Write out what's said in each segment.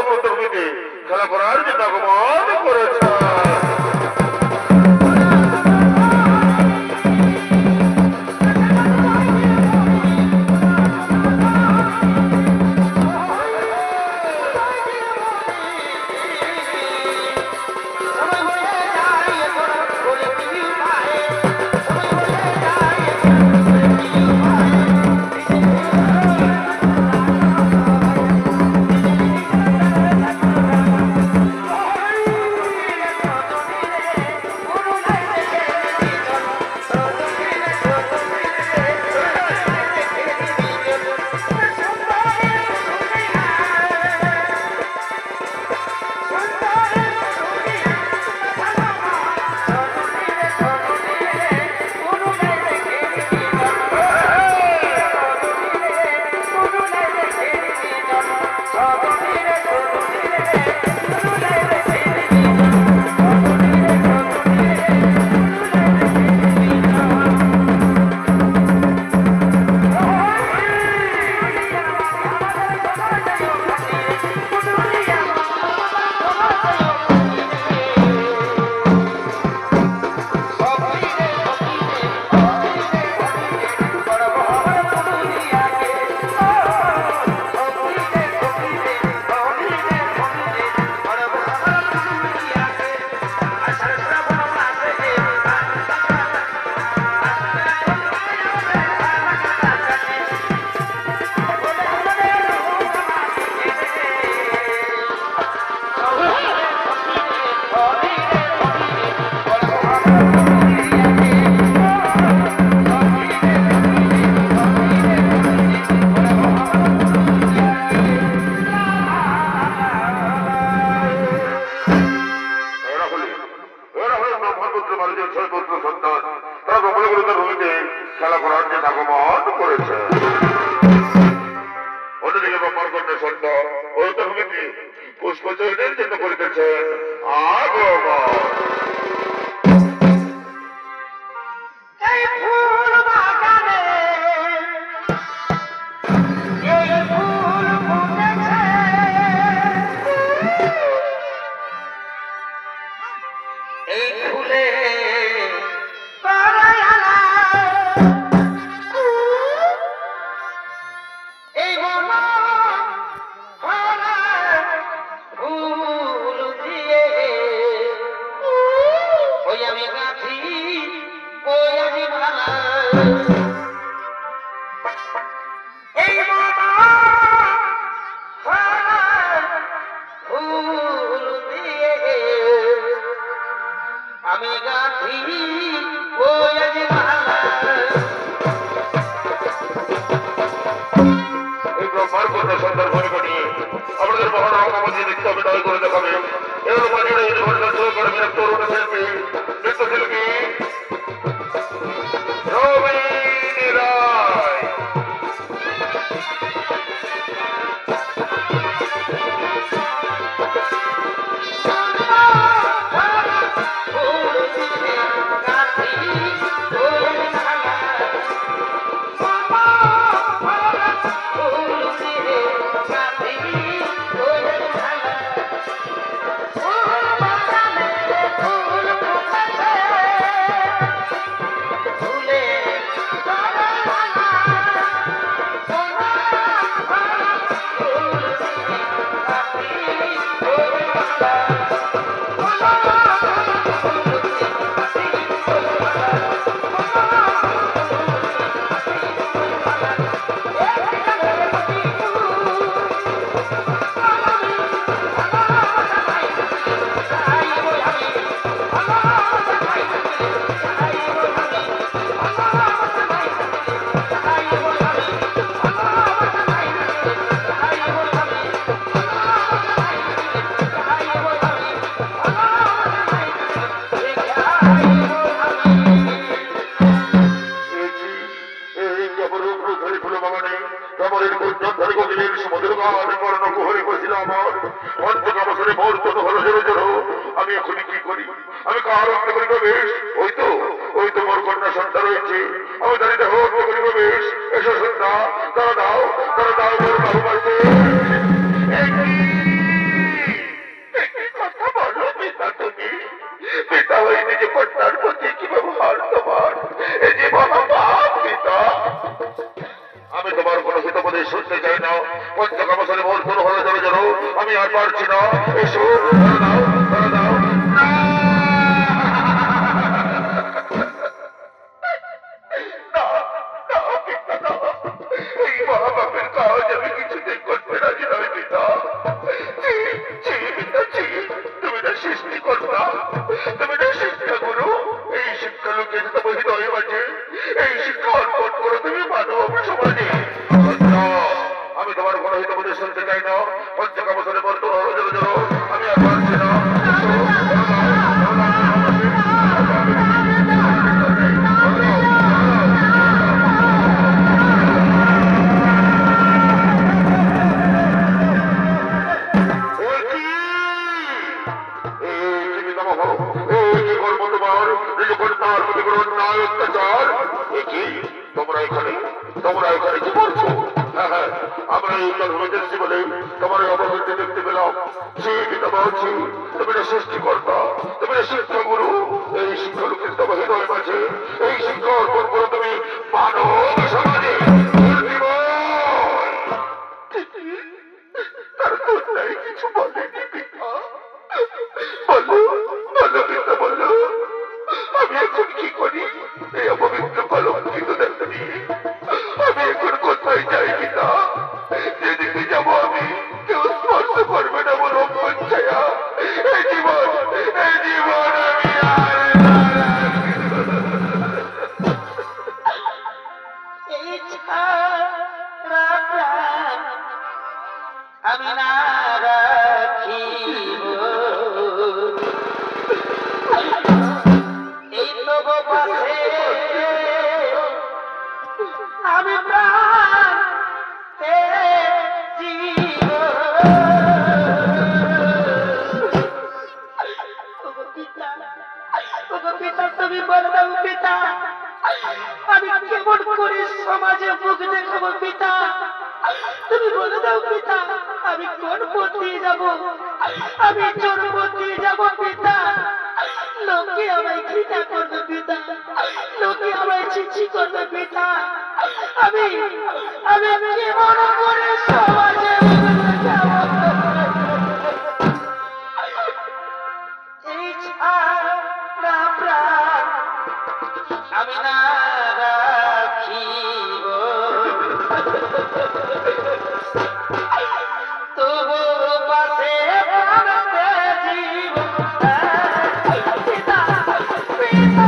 প্রথমে খেলা করার জন্য আগমন করেছে। খেলা করার জন্য আগমন করেছে। অন্যদিকে ব্রহ্মার সন্তান ওই তরুণীকে পুষ্পচয়নের জন্য করিতেছেন আগমন। আমাদের মহান আমাদের দেখতে হবে নয় করে দেখাবে এর মাঝে ইউনিভার্সাল সহকারী তরুণ শিল্পী নৃত্যশিল্পী রবীন্দ্র রায়। আমি এখন কি করি? আমি কার হত্যা করি বেশ? ওই তো মোর কন্যা সন্তান রয়েছে। আমি জানি দেখো হত্যা করি বেশ। এসো সন্ধ্যা, তারা দাও মোর বাহু মারবে। আমি আর পারছি না, এসো ধরে দাও, ধরে দাও। না! না, না, পিতা, না। এই মহাপাপের কাজ আমি কিছুতেই করতে রাজি নই পিতা। ছি, ছি, পিতা, ছি। তুমি না সৃষ্টিকর্তা, তুমি না শিক্ষাগুরু। এই শিক্ষা লুকিয়ে তোমার হৃদয়ে মাঝে, এই শিক্ষা অর্পণ করো তুমি মানব সমাজে। আমি তোমার কোনো হিত বোধে শুনতে চাই না। পঞ্চকাবসরে বলতো আমি আর পারছি না। তোমরা এখানে কি করছো? হ্যাঁ, আমরা এই দেখছি বলে তোমার অবগতি দেখতে পেলাম। সেই পিতা বলছি, তুমি না সৃষ্টিকর্তা, তুমি না শিক্ষাগুরু। এই শিক্ষা লোকের তোমার হৃদয় মাঝে, এই শিক্ষা অর্পণ করো তুমি মানব সমাজে। তার কন্যায় কিছু বলেনি পিতা। বলো, বলো পিতা, বলো। আমি এখন কি করি এই অপবিত্র কলঙ্কিত দেখা নিয়ে? আমি এখন কোথায় যাই পিতা? যেদিকে যাব আমি কেউ স্পর্শ করবে না বলে ছায়া। এই জীবন আমি আমি না রাখিব এই তো পাশে আমি প্রাণ জীব। পিতা, তুমি বলে দাও পিতা, আমি কেমন করে সমাজে মুখ দেখাবো পিতা? তুমি বলে দাও পিতা, আমি কোন পথ দিয়ে যাবো? আমি চোর পথ দিয়ে যাবো পিতা? লোকে আমায় ঘৃণা করবে পিতা, লোকে আমায় ছিছি করবে পিতা। আমি আমি কেমন করে সমাজে মুখ দেখাবো? এই ছাড়া প্রাণ আমি না রাখিব তবু পাশে প্রাণতে জীব। পিতা, পিতা।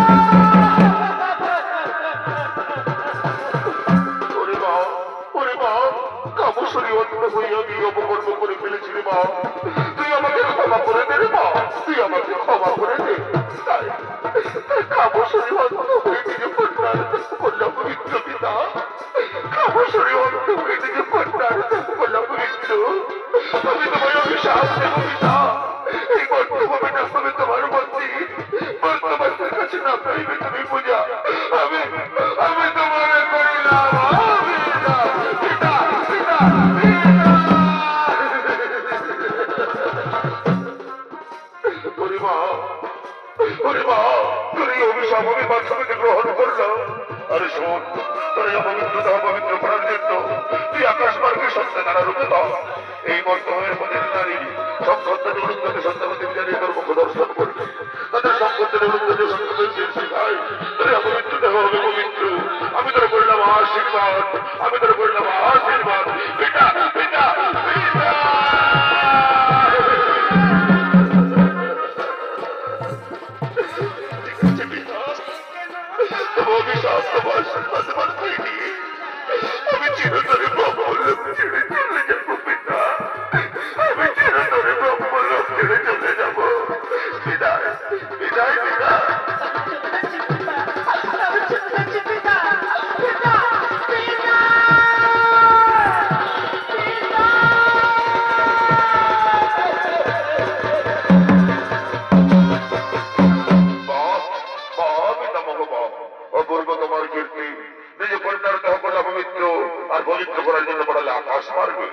ওরে মা, ওরে মা, কামসরি অন্ত হইয়া গিয়ে অপকর্ম করে ফেলেছিলি মা। তুই আমাকে ক্ষমা করে দে রে মা, তুই আমাকে ক্ষমা করে দে। তাই কামসরি অন্ত হয়ে নিজে কন্যার করলাম পবিত্র পিতা। কামসরি অন্ত হয়ে নিজে কন্যার করলাম পবিত্র। আমি তোমায় অভিশাপ দেব পিতা। এই বর্তমানে আমি তোমার মন্দির, বর্তমানের কাছে না পাইবে তুমি পূজা। আমি আমি তোমার করিলাম পিতা, পিতা, পিতা। ওরে মা, ওরে মা, তোর এই অভিশাপ আমি বাস্তবিকে গ্রহণ করলাম। আরে শোন, তোর এই অপবিত্রতা পবিত্র করার জন্য তুই আকাশ মার্গে সন্তানারা রূপে দাও। এই বর্তমানের পদের নারী সম্পত্তি উন্নতি সন্তানদের জানিয়ে তোর মুখ দর্শন করবে। তাদের সম্পত্তির উন্নতি সন্তানদের শিখায় তোর অপবিত্রতা হবে পবিত্র। আমি তোর বললাম আশীর্বাদ, আমি তোর বললাম আশীর্বাদ। পিতা, পিতা, পিতা। আমি চিরতরে ব্রহ্মলোক ছেড়ে চলে যাবো পিতা। আমি চিরতরে ব্রহ্মলোক ছেড়ে চলে যাবো। বিদায়, বিদায়, বিদায়। অপূর্ব তোমার কীর্তি, নিজে কন্যার দেহ করা পবিত্র আর পবিত্র করার জন্য পড়ালে আকাশ মারবে।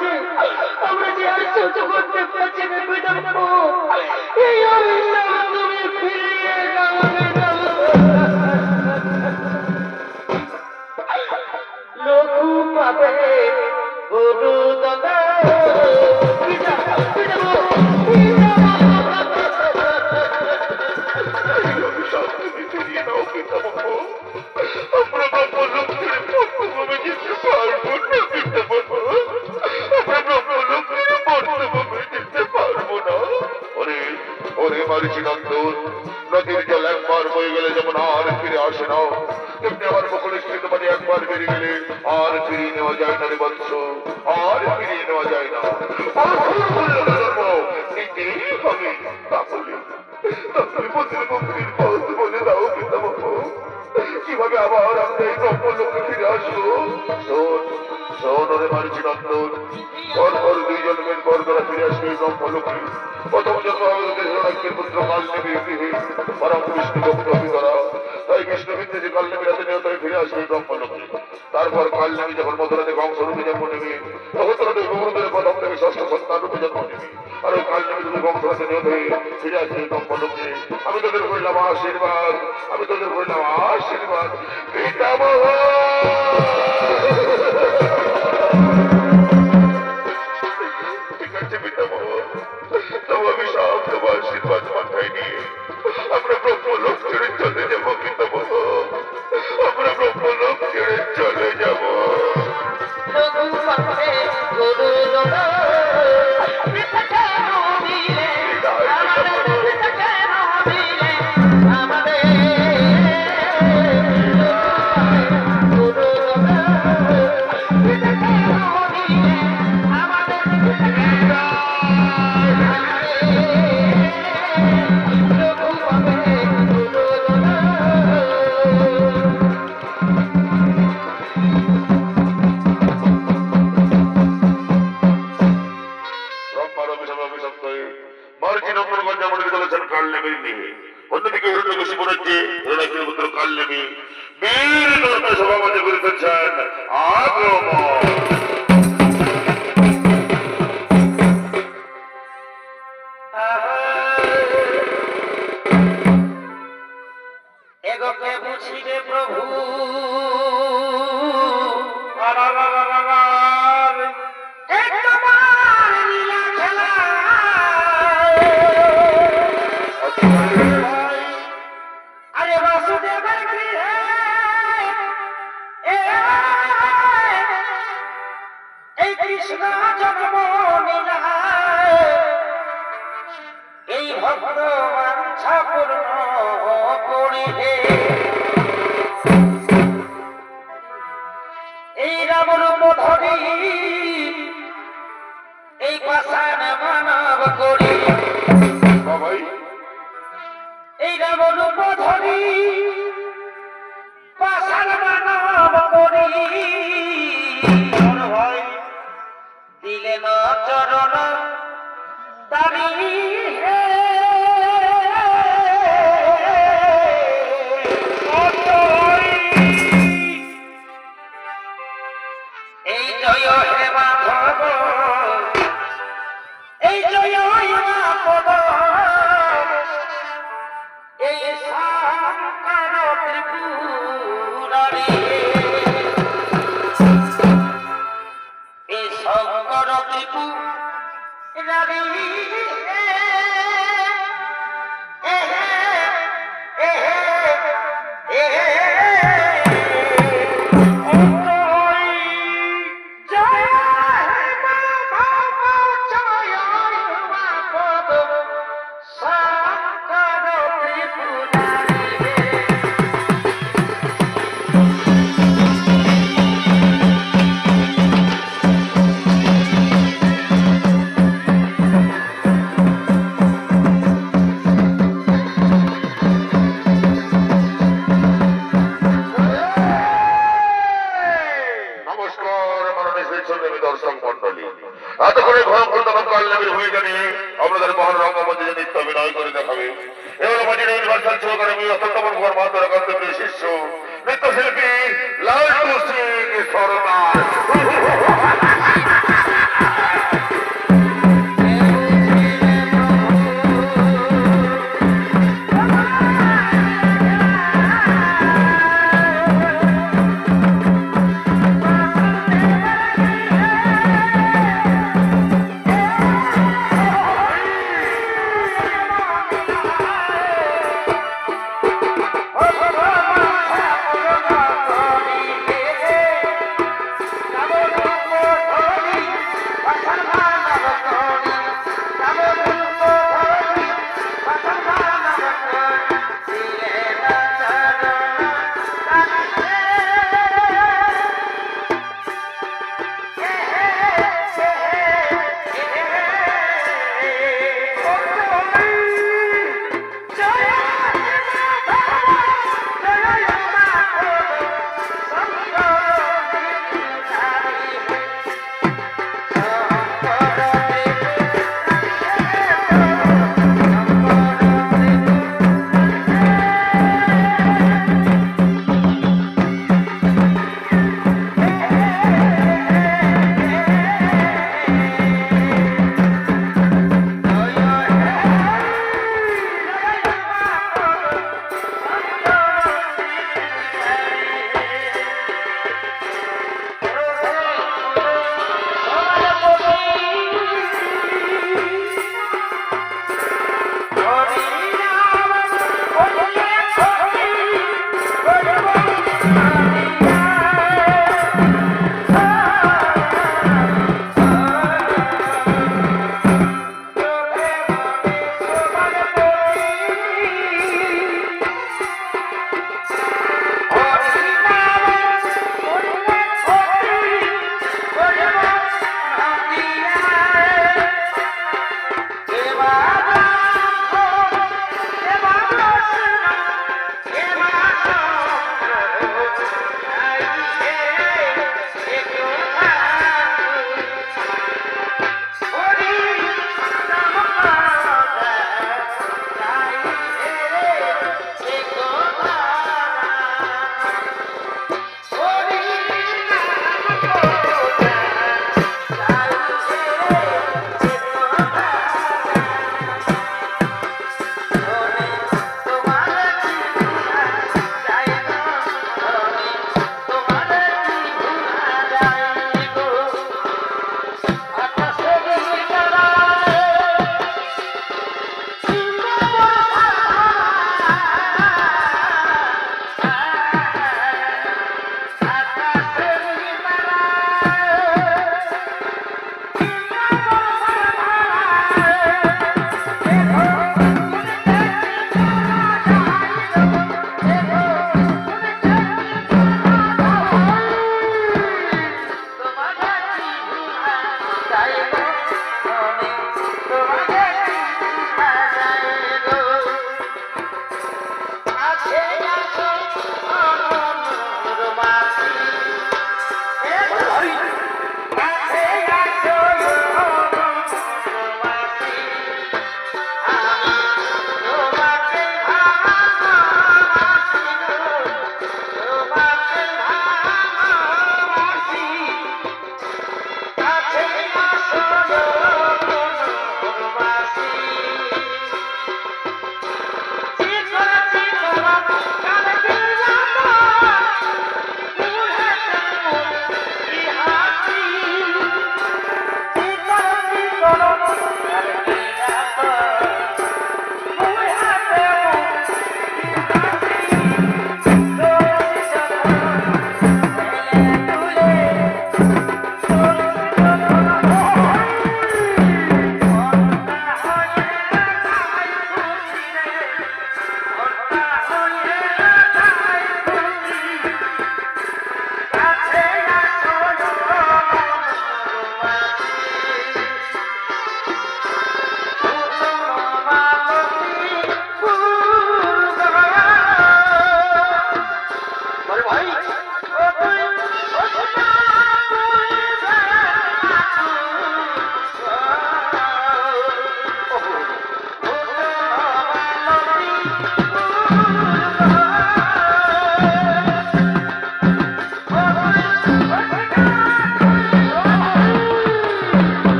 যে আর সহ্য করতে পারছি না পিতাম্বর। এই অভিশাপ তুমি ফিরিয়ে দাও লঘু পাবে গুরু দাদা এই অভিশাপ তুমি ফিরিয়ে দাও পিতামহ। আমরা ব্রহ্মলোকের পদ্মভূমে যেতে পারবো না পিতামহ। আমরা ব্রহ্মলোকের পদ্মভূমে যেতে পারবো না। ওরে ওরে মারিচি নন্দন, নদীর জল একবার বয়ে গেলে যেমন আর ফিরে আসে না, তেমনি আমার মুখনিষ্ঠিত বাণী একবার বেরিয়ে গেলে আর ফিরিয়ে নেওয়া যায় না রে বৎস, আর ফিরিয়ে নেওয়া যায় না। নিতেই হবে। তাহলে পথের মুক্তির পথ বলে দাও পিতামহ। কিভাবে আবার আমরা এই ব্রহ্মলোকে ফিরে আসবো? শোন শোন ওরে মারিচি নন্দন, পরপর 2 জন্মের পর তারা ফিরে আসবে এই ব্রহ্মলোকে। প্রথম জন্ম হবে দেশরাজ্যের পুত্র কালনেমীর গৃহে পরম বিষ্ণু ভক্ত হবে তারা। তাই বিষ্ণু বিদ্যে কালনেমীর হাতে নিয়ে তারা ফিরে আসবে এই ব্রহ্মলোকে। তারপর কালনেমী যখন মথুরাতে কংসরূপে জন্ম নেবে, তখন তারা ব্রহ্মদের প্রথম থেকে 6ষ্ঠ সন্তান রূপে জন্ম নেবে। আর ওই কালনেমী তুমি কংসরাতে নিয়ে হয়ে ফিরে আসবে এই ব্রহ্মলোকে। আমি তোদের করলাম আশীর্বাদ, আমি তোদের করলাম আশীর্বাদ পিতামহ। ঠিক আছে পিতামহ, তবু আমি সব তোমার আশীর্বাদ মাথায় নিয়ে আমরা ব্রহ্মলোক ছেড়ে চলে যাব পিতামহ। আমরা ব্রহ্মলোক ছেড়ে চলে যাব। লঘু পাবে গুরু দাদা অন্যদিকে হিরণ্যকশি বলেছে হিরণ্যের পুত্র কালনেমী বীর নরকে সভাপতি করিতেছেন আগমন। এগোকে বুঝিবে প্রভু আরে বাসুদেবের গৃহে এই কৃষ্ণ জন্ম নিলা এই ভক্ত বাঞ্ছা পূর্ণ করিবে। এই রাম রূপ ধরি এই পাষাণ মানব করি, ভাই এই রাম রূপ ধরি পাষাণ মানব করি দিলে ন চরণ দাবি হে এই জয় হে মাধব, এই জয় মাধব, এই শঙ্কর ত্রিপুরারি, এই শঙ্কর ত্রিপুরারি দর্শক মন্ডলী, এতক্ষণে ভয়ঙ্কর তখন কালনেমীর ভূমিকা নিয়ে আপনাদের মহান রঙ্গমঞ্চে নৃত্য অভিনয় করে দেখাবে। এবার মাঝির ইউনিভার্সাল শো একাডেমি অত্যন্তমন কুমার মাহাতোর কান্তবীর শিষ্য নৃত্যশিল্পী লালটু সিং সরদার। Yeah.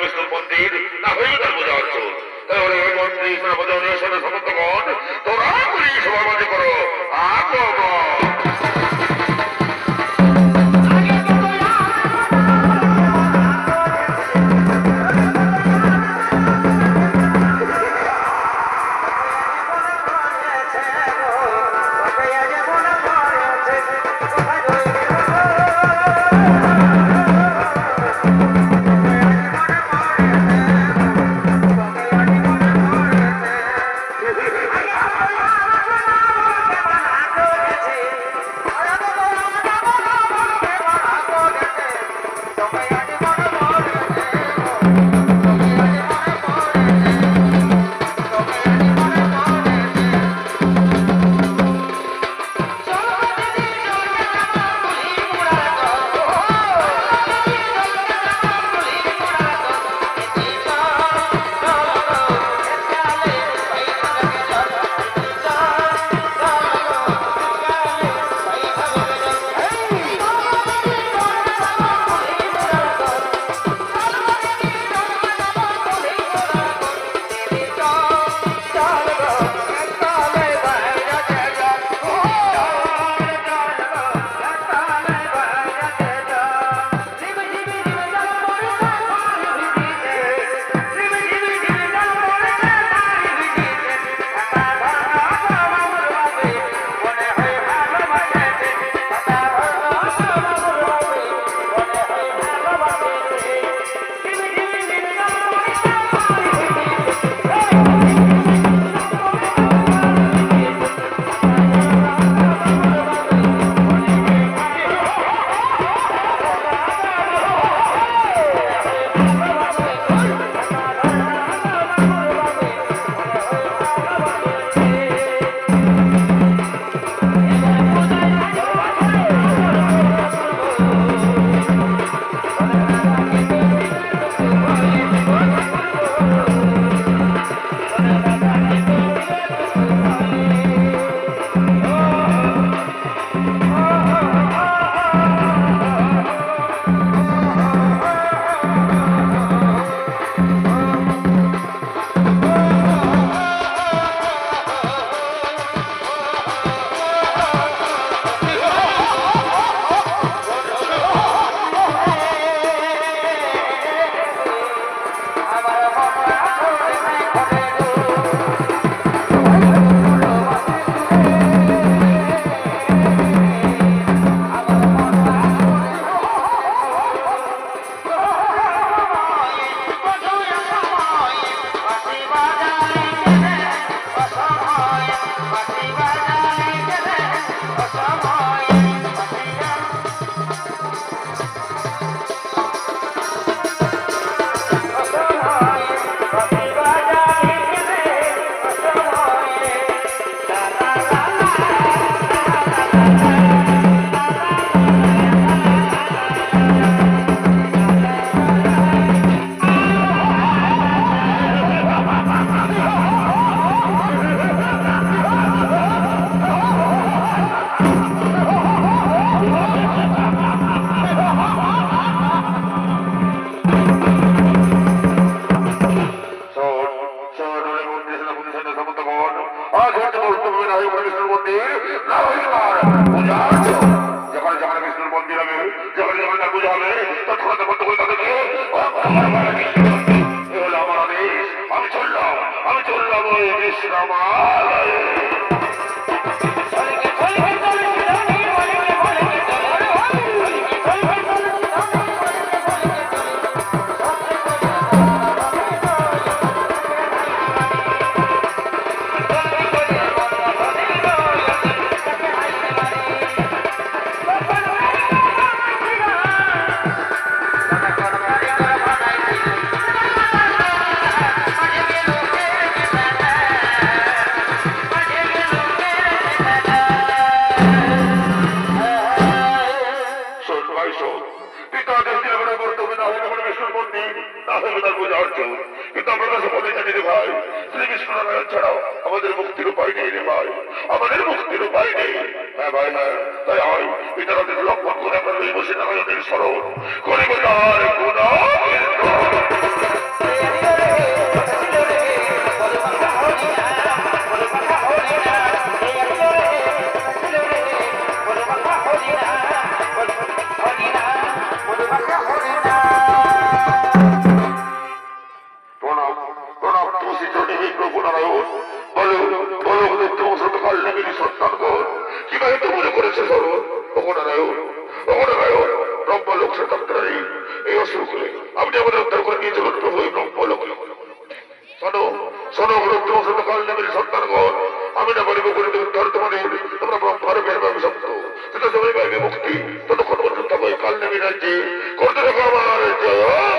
বিষ্ণুর মন্দির না হইবে তার পূজা অর্চন। তাহলে ওই মন্দির সেনাপতি সমস্তগণ তোরা করি সভাবাদী করো আগমন। বসে থাকা স্মরণ করে যন্ত্রণায় এই অসুখগুলি আপনি আমাদের উদ্ধার করে নিয়ে চলুন প্রভু এবং বলো শোনো শোনো রুদ্র শত কাল নামের সন্তানগণ আমি না বলিব করে উদ্ধার তোমাদের তোমরা ব্রহ্মার বেরবাবে শব্দ যত সময় পাইবে মুক্তি ততক্ষণ পর্যন্ত ওই কাল নামী রাজ্যে করতে থাকো আমার জয়।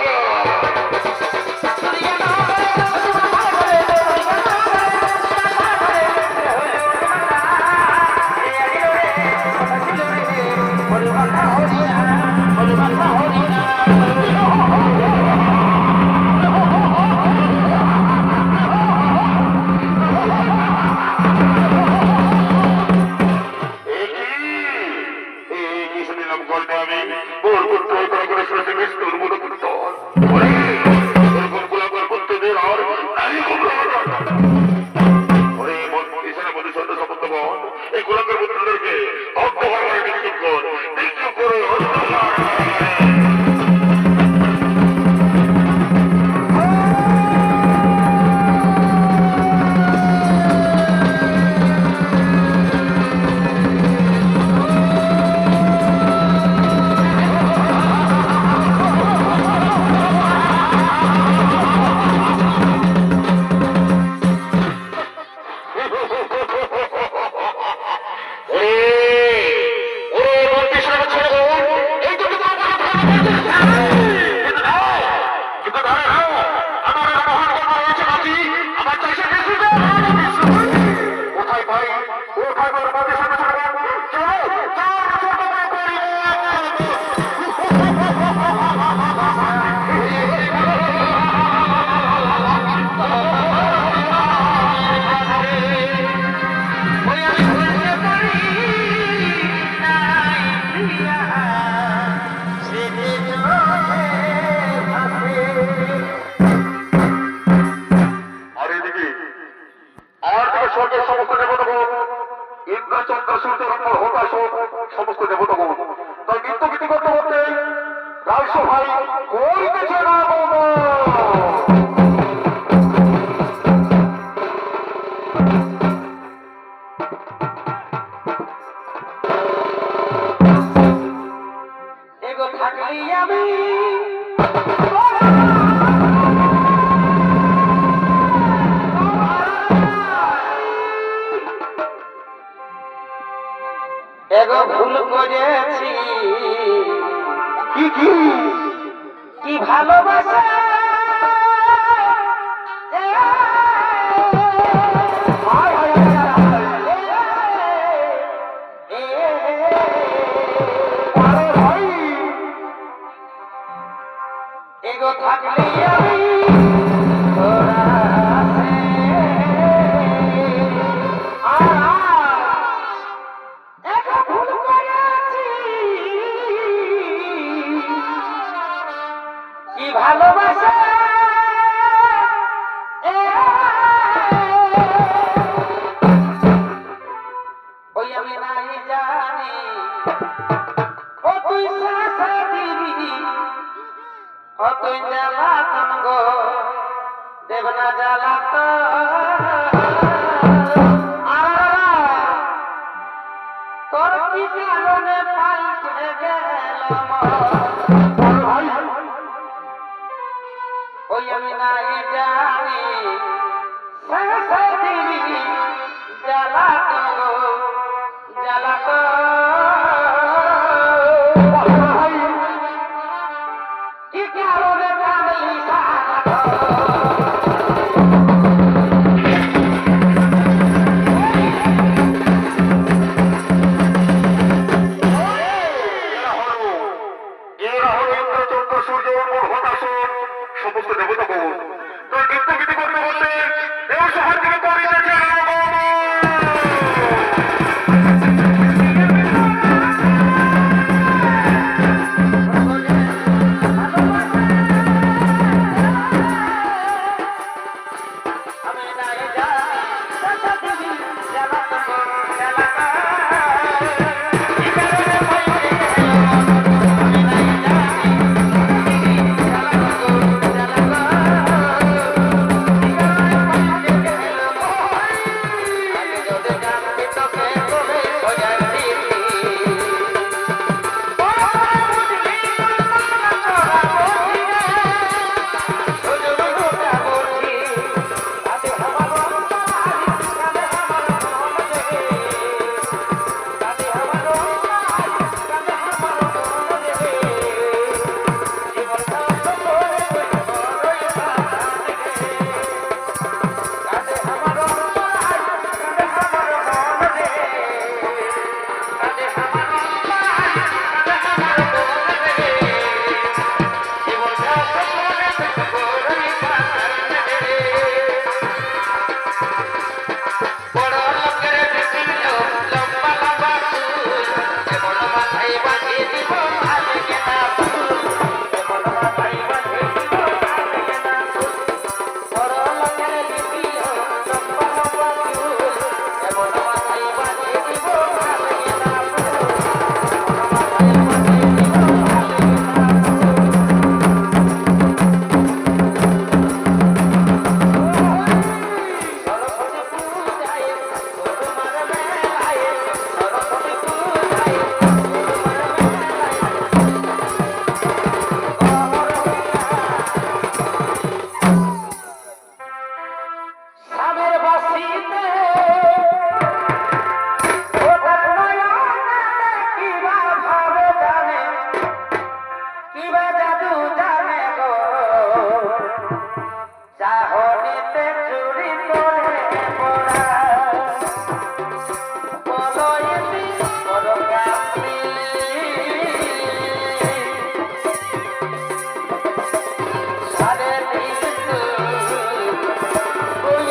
সমস্ত দেবতাগণ তাই নিত্য গীতি করতে করতে রাজসভায় করিতেছে না এগো থাকলি আমি এগো ভুল করেছি কি ভালোবাসা এগো থাকলে আমি ভালোবাসা ওই আমি নাই জানি ও তুই সাথে দিবি ও তুই জ্বালাতন গো দেব না তোর কি কারণে পাইতে গেলাম ওই আমি নাই জানি সাথে দিবি জ্বালাত কি কারণে কাঁদলি সমস্ত দেবতাগণ তাই নিত্য গীতি করতে করতে দেবসভার দিকে করিতেছে কিবা জাদু জানে গো চাহনিতে চুরি করে মোরা বলো এলি বড় কান্দি সারে দিন তুই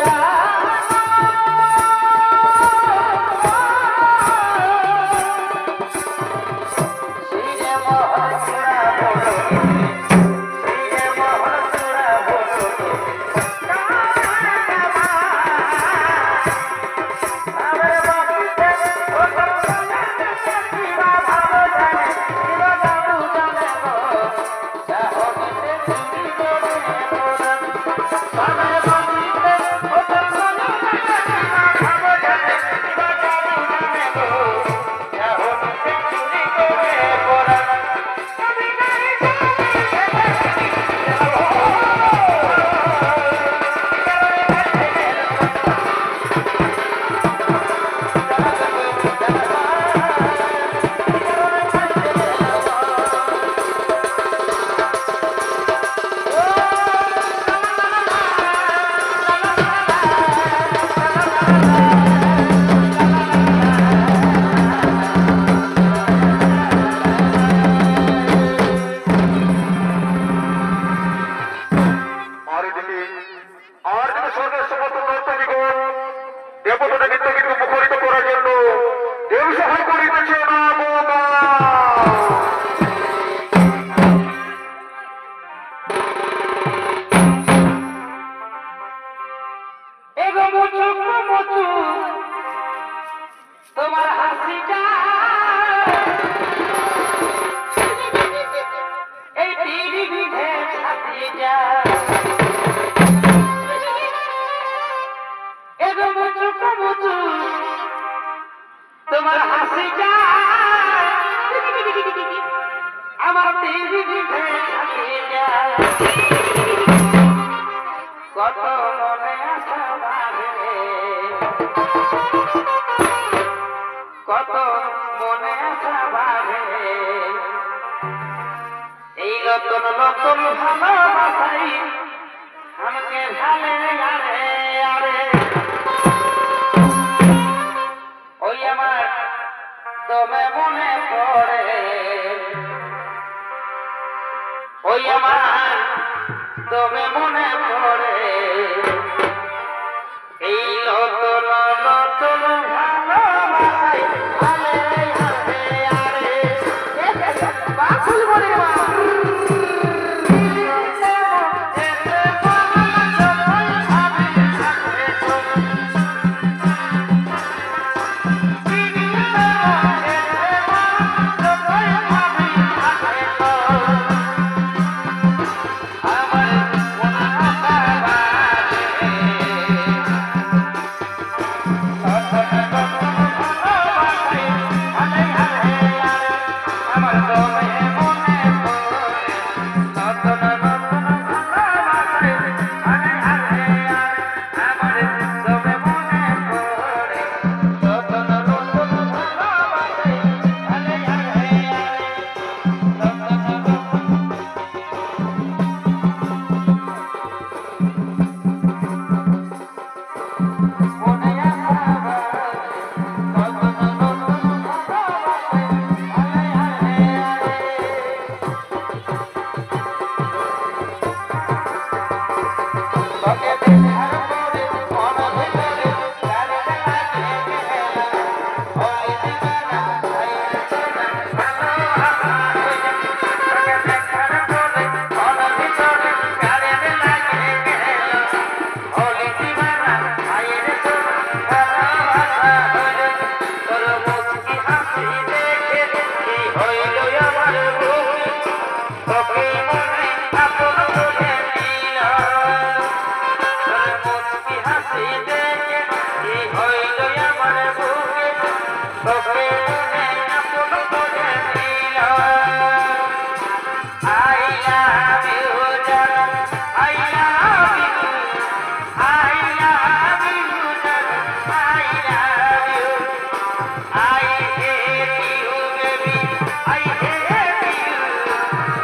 তোমার হাসিটা এই তিরি বিধে ছাতিটা এগো মুচু মুচু তোমার হাসিটা আমার তিরি বিধে ছাতিটা কত মনে আশা বাঁধে কত মনে আশা বাঁধে এই নতুন নতুন ভালোবাসাই আমাকে ভালে আরে আরে ওই আমার দমে মনে পড়ে ওই আমার দমে মনে পড়ে এই নতুন নতুন ভালোবাসাই ভালে আরে আরে বাকুল বলে মা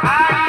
I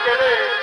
কেন